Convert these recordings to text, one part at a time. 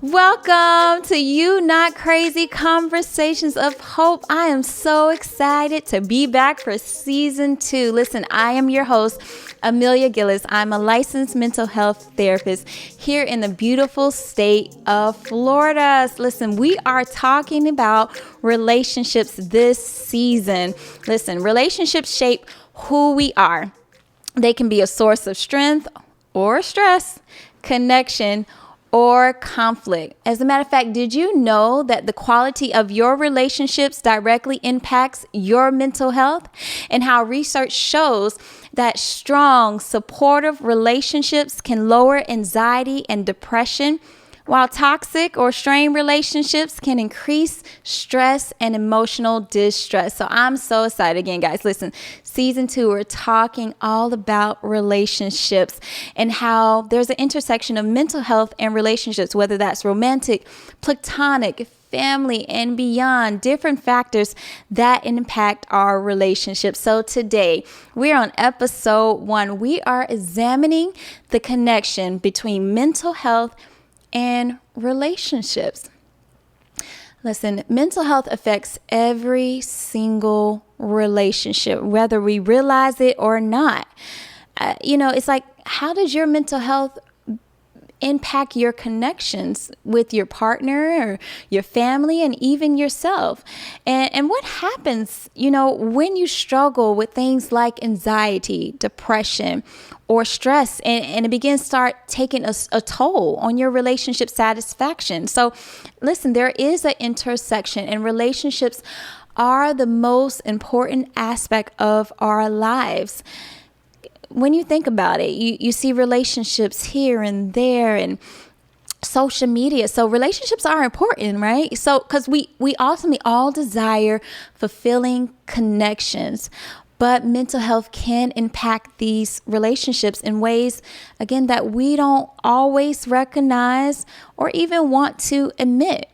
Welcome to You Not Crazy Conversations of Hope. I am so excited to be back for season 2. Listen, I am your host, Amelia Gillis. I'm a licensed mental health therapist here in the beautiful state of Florida. Listen, we are talking about relationships this season. Listen, relationships shape who we are. They can be a source of strength or stress, connection, or conflict. As a matter of fact, did you know that the quality of your relationships directly impacts your mental health? And how research shows that strong, supportive relationships can lower anxiety and depression, while toxic or strained relationships can increase stress and emotional distress. So I'm so excited again, guys. Listen, season 2, we're talking all about relationships and how there's an intersection of mental health and relationships, whether that's romantic, platonic, family, and beyond, different factors that impact our relationships. So today, we're on episode 1. We are examining the connection between mental health and relationships. Listen, mental health affects every single relationship, whether we realize it or not. It's like, how does your mental health impact your connections with your partner or your family and even yourself? And what happens, when you struggle with things like anxiety, depression, or stress, and it begins to start taking a toll on your relationship satisfaction? So listen, there is an intersection, and relationships are the most important aspect of our lives. When you think about it, you see relationships here and there and social media. So relationships are important, right? So because we ultimately all desire fulfilling connections, but mental health can impact these relationships in ways, again, that we don't always recognize or even want to admit.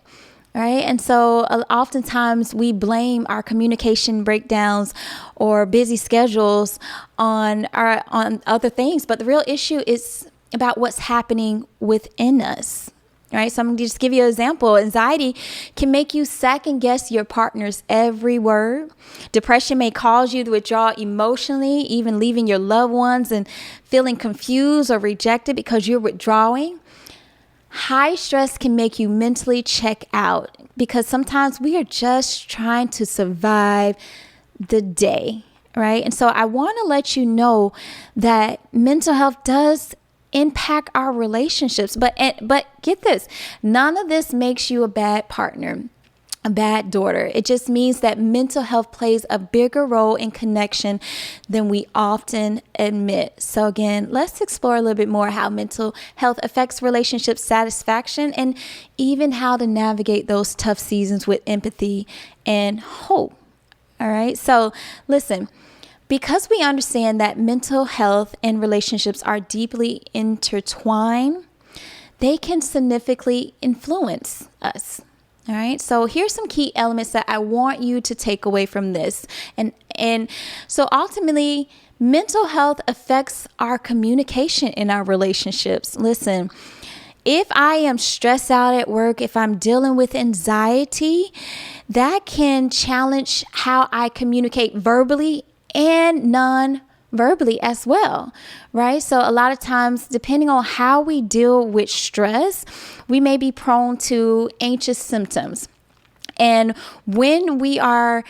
Right. And so oftentimes we blame our communication breakdowns or busy schedules on other things. But the real issue is about what's happening within us. Right. So I'm going to just give you an example. Anxiety can make you second guess your partner's every word. Depression may cause you to withdraw emotionally, even leaving your loved ones and feeling confused or rejected because you're withdrawing. High stress can make you mentally check out because sometimes we are just trying to survive the day, right? And so I want to let you know that mental health does impact our relationships, but get this, none of this makes you a bad partner, a bad daughter. It just means that mental health plays a bigger role in connection than we often admit. So again, let's explore a little bit more how mental health affects relationship satisfaction and even how to navigate those tough seasons with empathy and hope. All right. So listen, because we understand that mental health and relationships are deeply intertwined, they can significantly influence us. All right. So here's some key elements that I want you to take away from this. And so ultimately, mental health affects our communication in our relationships. Listen, if I am stressed out at work, if I'm dealing with anxiety, that can challenge how I communicate verbally and non-verbally as well, right? So a lot of times, depending on how we deal with stress, we may be prone to anxious symptoms. And when we are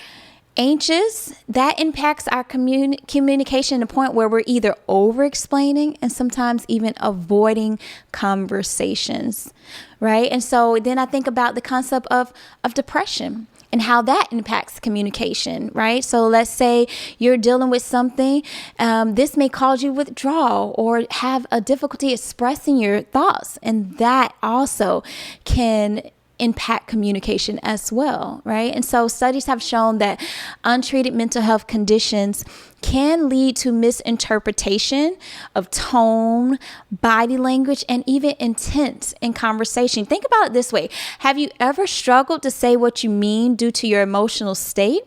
anxious, that impacts our communication to the point where we're either over-explaining and sometimes even avoiding conversations, right? And so then I think about the concept of depression and how that impacts communication, right? So let's say you're dealing with something, this may cause you withdrawal or have a difficulty expressing your thoughts. And that also can impact communication as well, right? And so studies have shown that untreated mental health conditions can lead to misinterpretation of tone, body language, and even intent in conversation. Think about it this way. Have you ever struggled to say what you mean due to your emotional state?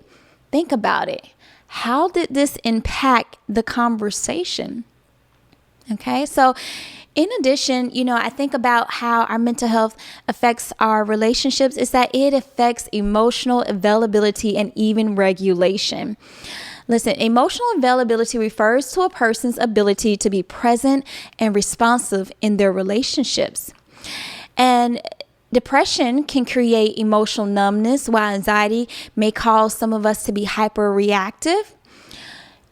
Think about it. How did this impact the conversation? Okay, so In addition, I think about how our mental health affects our relationships is that it affects emotional availability and even regulation. Listen, emotional availability refers to a person's ability to be present and responsive in their relationships. And depression can create emotional numbness, while anxiety may cause some of us to be hyperreactive.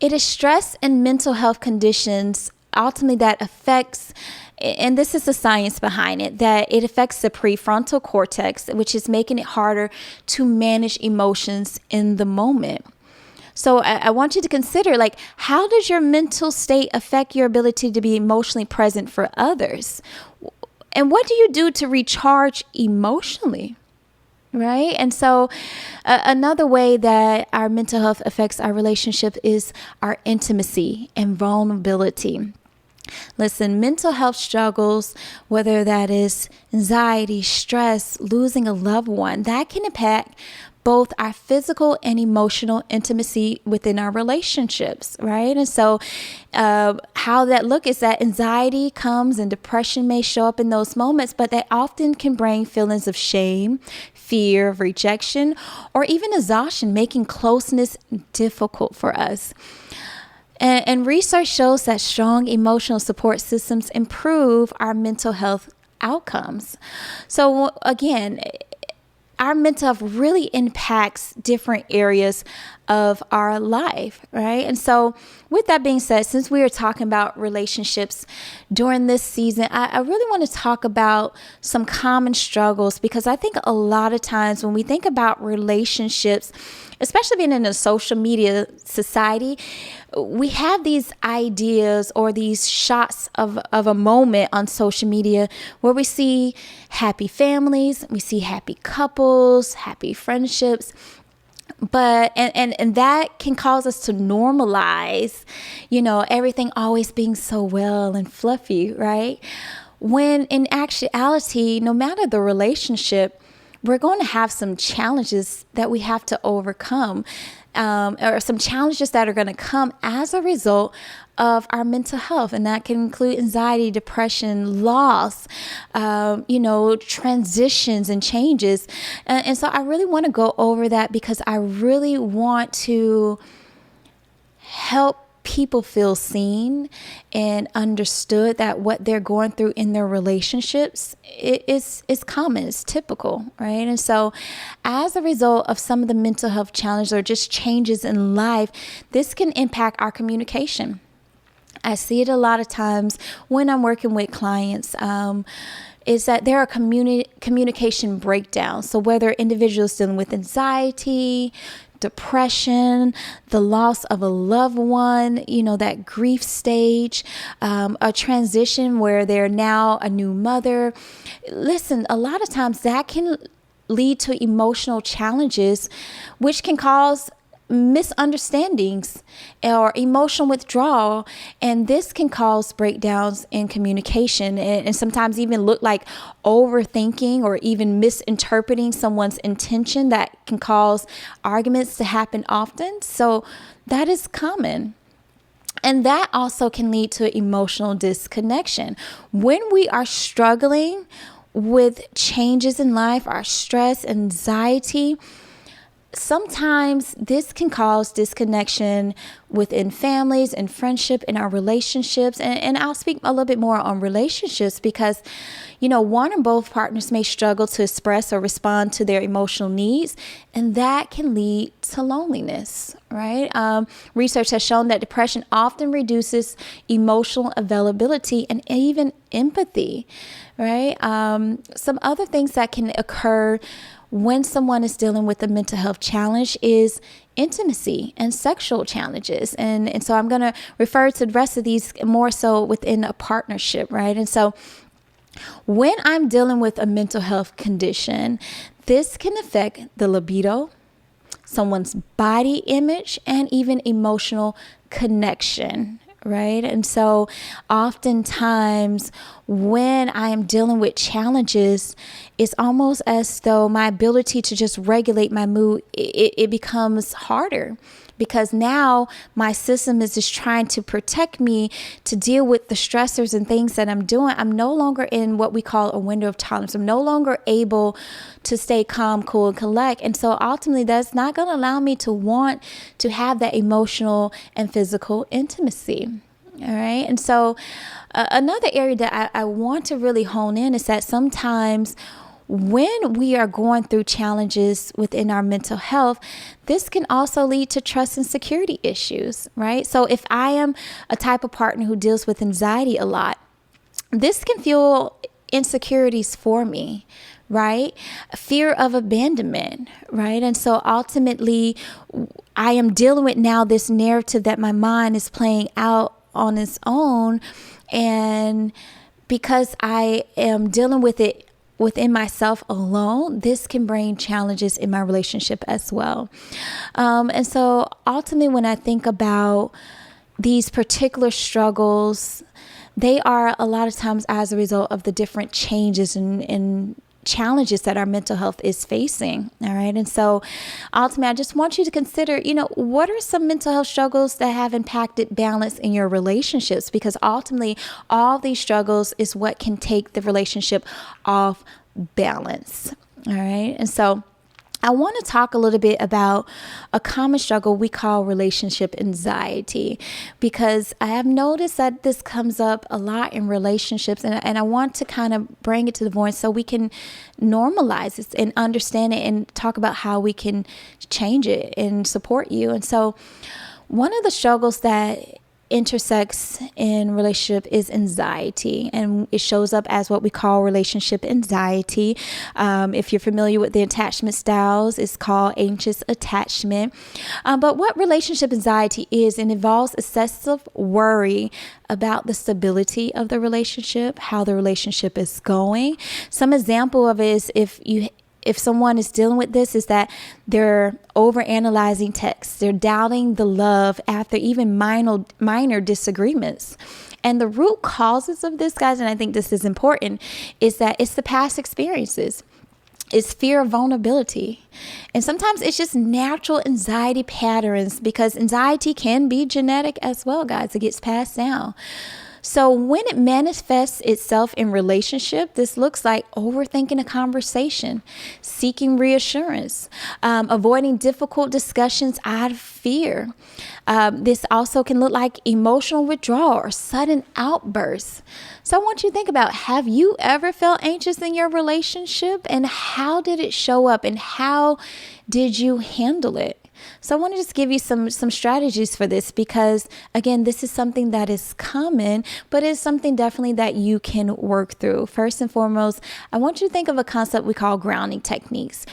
It is stress and mental health conditions ultimately that affects, and this is the science behind it, that it affects the prefrontal cortex, which is making it harder to manage emotions in the moment. So I want you to consider, how does your mental state affect your ability to be emotionally present for others? And what do you do to recharge emotionally? Right? And so another way that our mental health affects our relationship is our intimacy and vulnerability. Listen, mental health struggles, whether that is anxiety, stress, losing a loved one, that can impact both our physical and emotional intimacy within our relationships, right? And so how that look is that anxiety comes and depression may show up in those moments, but they often can bring feelings of shame, fear of rejection, or even exhaustion, making closeness difficult for us. And research shows that strong emotional support systems improve our mental health outcomes. So again, our mental health really impacts different areas of our life, right? And so with that being said, since we are talking about relationships during this season, I really want to talk about some common struggles, because I think a lot of times when we think about relationships, especially being in a social media society, we have these ideas or these shots of a moment on social media where we see happy families, we see happy couples, happy friendships. But and that can cause us to normalize, everything always being so well and fluffy, right? When in actuality, no matter the relationship, we're going to have some challenges that we have to overcome, or some challenges that are going to come as a result of our mental health. And that can include anxiety, depression, loss, transitions and changes. And so I really want to go over that, because I really want to help people feel seen and understood, that what they're going through in their relationships is common, it's typical, right? And so as a result of some of the mental health challenges or just changes in life, this can impact our communication. I see it a lot of times when I'm working with clients, is that there are communication breakdowns. So whether individuals dealing with anxiety, depression, the loss of a loved one, that grief stage, a transition where they're now a new mother. Listen, a lot of times that can lead to emotional challenges, which can cause misunderstandings or emotional withdrawal, and this can cause breakdowns in communication, and sometimes even look like overthinking or even misinterpreting someone's intention, that can cause arguments to happen often. So that is common. And that also can lead to emotional disconnection. When we are struggling with changes in life, our stress, anxiety, sometimes this can cause disconnection within families and friendship in our relationships. And I'll speak a little bit more on relationships because, one or both partners may struggle to express or respond to their emotional needs, and that can lead to loneliness, right? Research has shown that depression often reduces emotional availability and even empathy, right? Some other things that can occur when someone is dealing with a mental health challenge is intimacy and sexual challenges. And so I'm going to refer to the rest of these more so within a partnership, right? And so when I'm dealing with a mental health condition, this can affect the libido, someone's body image, and even emotional connection, right? And so oftentimes when I am dealing with challenges, it's almost as though my ability to just regulate my mood, it becomes harder. Because now my system is just trying to protect me to deal with the stressors and things that I'm doing. I'm no longer in what we call a window of tolerance. I'm no longer able to stay calm, cool, and collect. And so ultimately, that's not going to allow me to want to have that emotional and physical intimacy. All right. And so another area that I want to really hone in is that sometimes when we are going through challenges within our mental health, this can also lead to trust and security issues, right? So if I am a type of partner who deals with anxiety a lot, this can fuel insecurities for me, right? Fear of abandonment, right? And so ultimately, I am dealing with now this narrative that my mind is playing out on its own. And because I am dealing with it within myself alone, this can bring challenges in my relationship as well. And so ultimately, when I think about these particular struggles, they are a lot of times as a result of the different changes and challenges that our mental health is facing. All right. And so ultimately, I just want you to consider, what are some mental health struggles that have impacted balance in your relationships? Because ultimately, all these struggles is what can take the relationship off balance. All right. And so I want to talk a little bit about a common struggle we call relationship anxiety, because I have noticed that this comes up a lot in relationships, and I want to kind of bring it to the voice so we can normalize it and understand it and talk about how we can change it and support you. And so one of the struggles that intersects in relationship is anxiety, and it shows up as what we call relationship anxiety. If you're familiar with the attachment styles, it's called anxious attachment. But what relationship anxiety is, it involves excessive worry about the stability of the relationship, how the relationship is going. Some example of it is if someone is dealing with this, is that they're overanalyzing texts. They're doubting the love after even minor disagreements. And the root causes of this, guys, and I think this is important, is that it's the past experiences. It's fear of vulnerability. And sometimes it's just natural anxiety patterns, because anxiety can be genetic as well, guys. It gets passed down. So when it manifests itself in relationship, this looks like overthinking a conversation, seeking reassurance, avoiding difficult discussions out of fear. This also can look like emotional withdrawal or sudden outbursts. So I want you to think about, have you ever felt anxious in your relationship, and how did it show up, and how did you handle it? So I want to just give you some strategies for this, because again, this is something that is common, but it's something definitely that you can work through. First and foremost, I want you to think of a concept we call grounding techniques.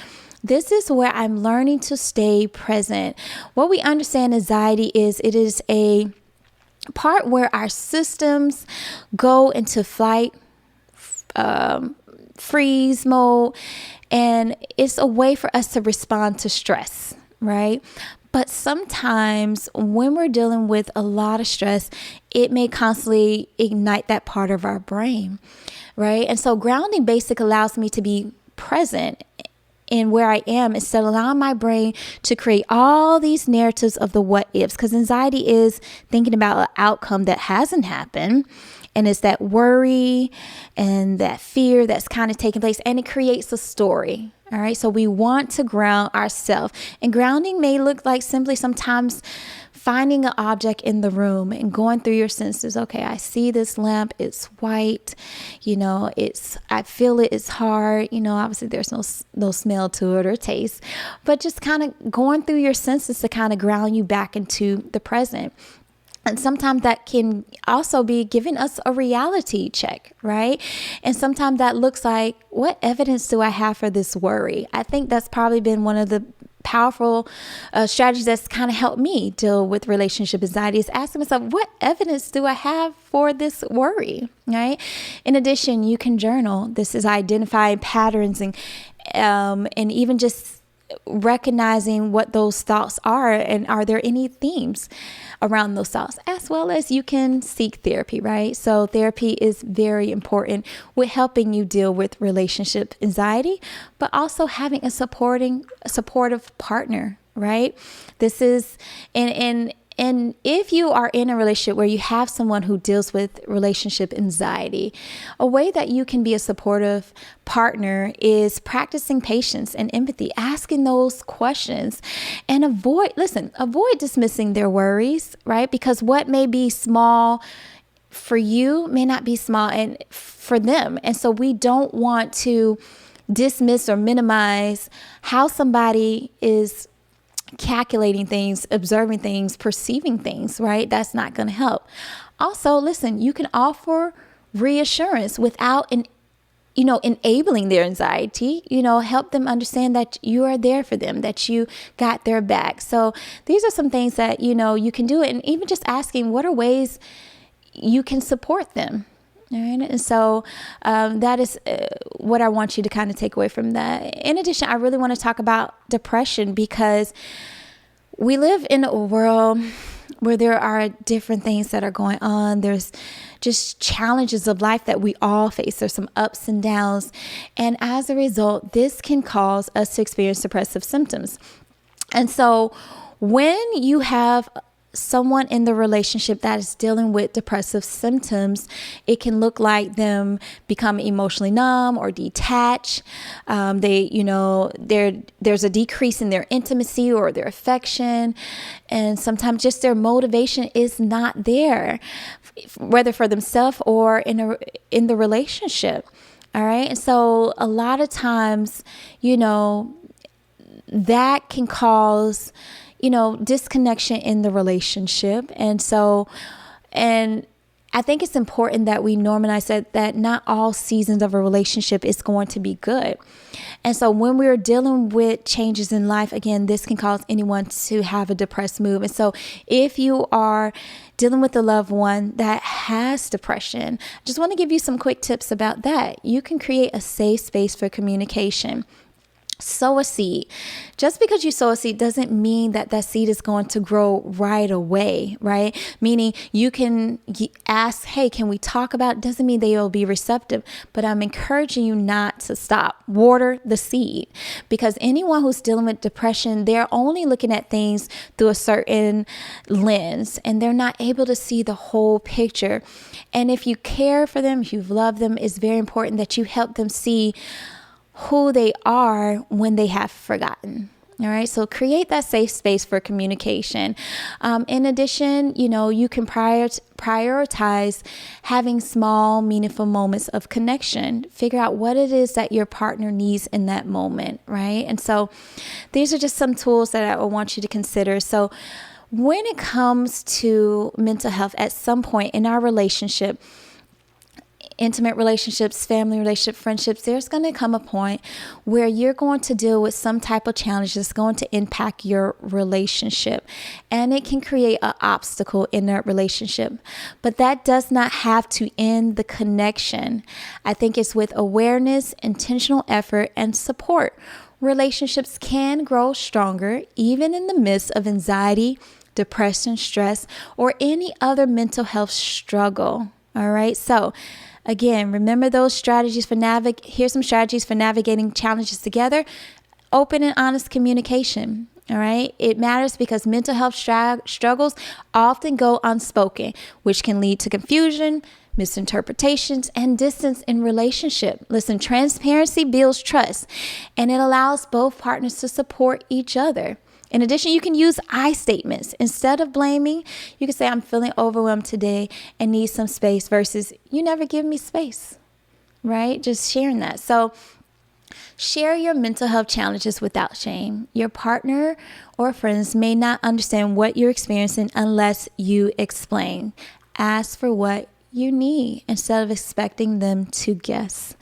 This is where I'm learning to stay present. What we understand anxiety is, it is a part where our systems go into flight, freeze mode, and it's a way for us to respond to stress. Right? But sometimes when we're dealing with a lot of stress, it may constantly ignite that part of our brain, right? And so grounding basically allows me to be present in where I am, instead of allowing my brain to create all these narratives of the what ifs, because anxiety is thinking about an outcome that hasn't happened. And it's that worry and that fear that's kind of taking place, and it creates a story. All right. So we want to ground ourselves, and grounding may look like simply sometimes finding an object in the room and going through your senses. Okay, I see this lamp. It's white. I feel it. It's hard. Obviously there's no smell to it or taste, but just kind of going through your senses to kind of ground you back into the present. And sometimes that can also be giving us a reality check, right? And sometimes that looks like, what evidence do I have for this worry? I think that's probably been one of the powerful strategies that's kind of helped me deal with relationship anxiety, is asking myself, what evidence do I have for this worry, right? In addition, you can journal. This is identifying patterns and even just recognizing what those thoughts are and are there any themes around those thoughts, as well as you can seek therapy, right? So therapy is very important with helping you deal with relationship anxiety, but also having a supportive partner, right? This is and if you are in a relationship where you have someone who deals with relationship anxiety, a way that you can be a supportive partner is practicing patience and empathy, asking those questions, and avoid dismissing their worries, right? Because what may be small for you may not be small and for them. And so we don't want to dismiss or minimize how somebody is calculating things, observing things, perceiving things, right? That's not going to help. Also, listen, you can offer reassurance without enabling their anxiety, help them understand that you are there for them, that you got their back. So these are some things that, you can do. And even just asking, what are ways you can support them? All right. And so that is what I want you to kind of take away from that. In addition, I really want to talk about depression, because we live in a world where there are different things that are going on. There's just challenges of life that we all face. There's some ups and downs. And as a result, this can cause us to experience depressive symptoms. And so when you have someone in the relationship that is dealing with depressive symptoms, it can look like them become emotionally numb or detached. There's a decrease in their intimacy or their affection, and sometimes just their motivation is not there, whether for themselves or in the relationship. All right, and so a lot of times, that can cause disconnection in the relationship. And I think it's important that we normalize that not all seasons of a relationship is going to be good. And so when we're dealing with changes in life, again, this can cause anyone to have a depressed mood. And so if you are dealing with a loved one that has depression, I just want to give you some quick tips about that. You can create a safe space for communication. Sow a seed. Just because you sow a seed doesn't mean that seed is going to grow right away, right? Meaning you can ask, hey, can we talk about it? Doesn't mean they will be receptive, but I'm encouraging you not to stop. Water the seed, because anyone who's dealing with depression, they're only looking at things through a certain lens, and they're not able to see the whole picture. And if you care for them, if you love them, it's very important that you help them see who they are when they have forgotten. All right. So create that safe space for communication. In addition, you can prioritize having small, meaningful moments of connection. Figure out what it is that your partner needs in that moment. Right. And so these are just some tools that I want you to consider. So when it comes to mental health, at some point in our relationship, intimate relationships, family relationship, friendships, there's going to come a point where you're going to deal with some type of challenge that's going to impact your relationship, and it can create an obstacle in that relationship. But that does not have to end the connection. I think it's with awareness, intentional effort, and support. Relationships can grow stronger even in the midst of anxiety, depression, stress, or any other mental health struggle. All right. So again, remember those strategies here's some strategies for navigating challenges together. Open and honest communication. All right. It matters because mental health struggles often go unspoken, which can lead to confusion, misinterpretations, and distance in relationship. Listen, transparency builds trust, and it allows both partners to support each other. In addition, you can use I statements. Instead of blaming, you can say, I'm feeling overwhelmed today and need some space, versus you never give me space, right? Just sharing that. So share your mental health challenges without shame. Your partner or friends may not understand what you're experiencing unless you explain. Ask for what you need instead of expecting them to guess.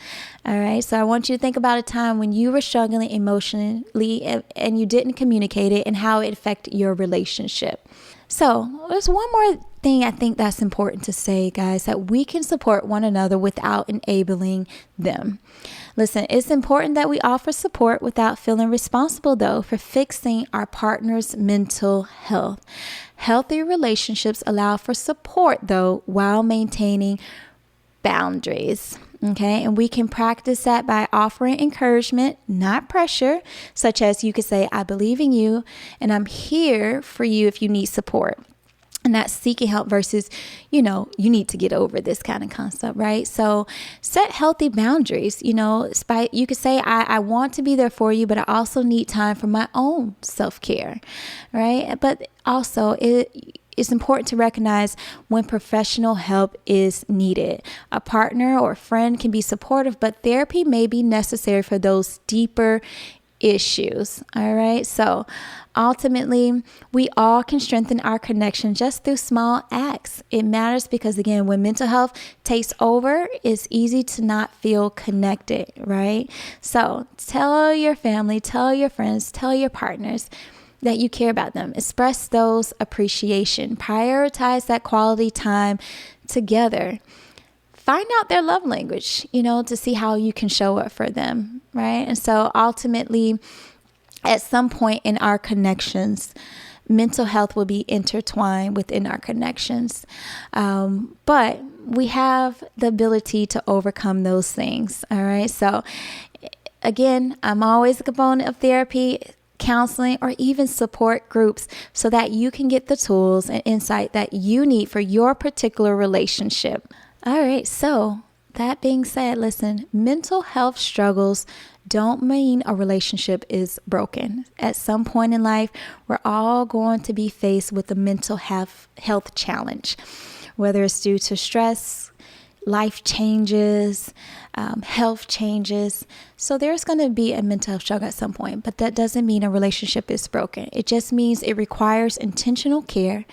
All right. So I want you to think about a time when you were struggling emotionally and you didn't communicate it and how it affected your relationship. So there's one more thing I think that's important to say, guys, that we can support one another without enabling them. Listen, it's important that we offer support without feeling responsible, though, for fixing our partner's mental health. Healthy relationships allow for support, though, while maintaining boundaries. Okay, and we can practice that by offering encouragement, not pressure, such as you could say, I believe in you and I'm here for you if you need support. And that's seeking help versus, you need to get over this kind of concept, right? So set healthy boundaries. You could say, I want to be there for you, but I also need time for my own self-care, right? But also it's important to recognize when professional help is needed. A partner or a friend can be supportive, but therapy may be necessary for those deeper issues. All right. So ultimately, we all can strengthen our connection just through small acts. It matters because, again, when mental health takes over, it's easy to not feel connected, right? So tell your family, tell your friends, tell your partners that you care about them. Express those appreciation. Prioritize that quality time together. Find out their love language, to see how you can show up for them, right? And so ultimately, at some point in our connections, mental health will be intertwined within our connections. But we have the ability to overcome those things, all right? So again, I'm always a component of therapy, counseling, or even support groups so that you can get the tools and insight that you need for your particular relationship. All right, so that being said, listen, mental health struggles don't mean a relationship is broken. At some point in life, we're all going to be faced with a mental health challenge, whether it's due to stress, life changes, health changes. So there's going to be a mental health struggle at some point, but that doesn't mean a relationship is broken. It just means it requires intentional care.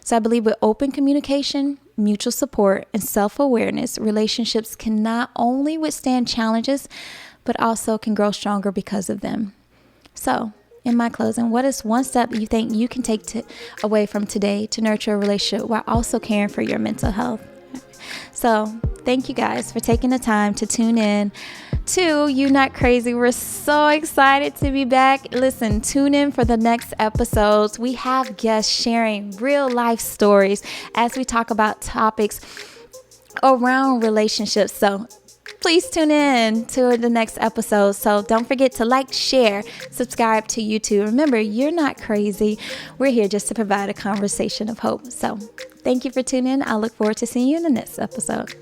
So I believe with open communication, mutual support, and self-awareness, relationships can not only withstand challenges, but also can grow stronger because of them. So in my closing, what is one step you think you can take away from today to nurture a relationship while also caring for your mental health? So thank you guys for taking the time to tune in to You Not Crazy. We're so excited to be back. Listen, tune in for the next episodes. We have guests sharing real life stories as we talk about topics around relationships. So please tune in to the next episode. So don't forget to like, share, subscribe to YouTube. Remember, you're not crazy. We're here just to provide a conversation of hope. So thank you for tuning in. I look forward to seeing you in the next episode.